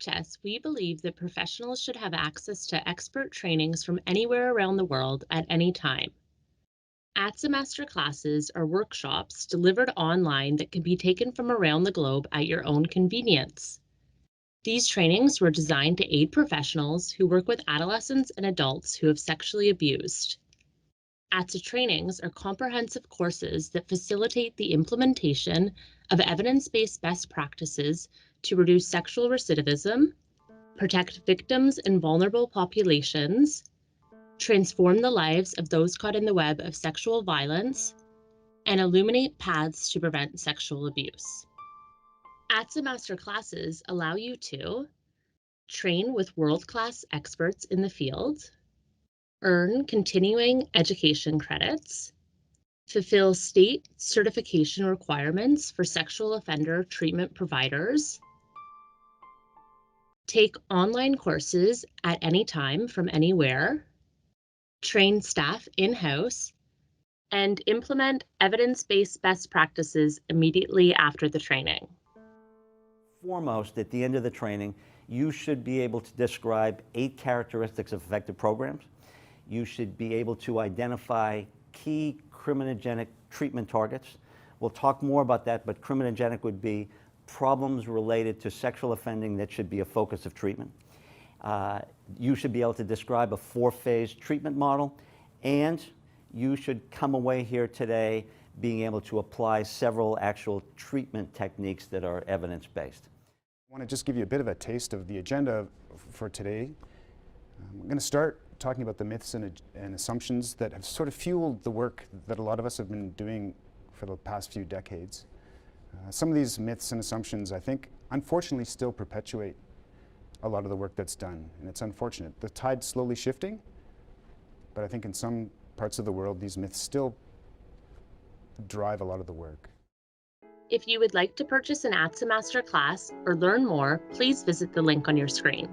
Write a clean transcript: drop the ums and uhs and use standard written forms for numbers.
ATS, we believe that professionals should have access to expert trainings from anywhere around the world at any time. ATSA Master Classes are workshops delivered online that can be taken from around the globe at your own convenience. These trainings were designed to aid professionals who work with adolescents and adults who have sexually abused. ATSA trainings are comprehensive courses that facilitate the implementation of evidence-based best practices to reduce sexual recidivism, protect victims and vulnerable populations, transform the lives of those caught in the web of sexual violence, and illuminate paths to prevent sexual abuse. ATSA Master Classes allow you to train with world-class experts in the field, earn continuing education credits, fulfill state certification requirements for sexual offender treatment providers, take online courses at any time from anywhere, train staff in-house, and implement evidence-based best practices immediately after the training. Foremost, at the end of the training, you should be able to describe 8 characteristics of effective programs. You should be able to identify key criminogenic treatment targets. We'll talk more about that, but criminogenic would be problems related to sexual offending that should be a focus of treatment. You should be able to describe a 4-phase treatment model, and you should come away here today being able to apply several actual treatment techniques that are evidence-based. I want to just give you a bit of a taste of the agenda for today. I'm going to start talking about the myths and assumptions that have sort of fueled the work that a lot of us have been doing for the past few decades. Some of these myths and assumptions, I think, unfortunately still perpetuate a lot of the work that's done, and it's unfortunate. The tide's slowly shifting, but I think in some parts of the world these myths still drive a lot of the work. If you would like to purchase an ATSA Master class or learn more, please visit the link on your screen.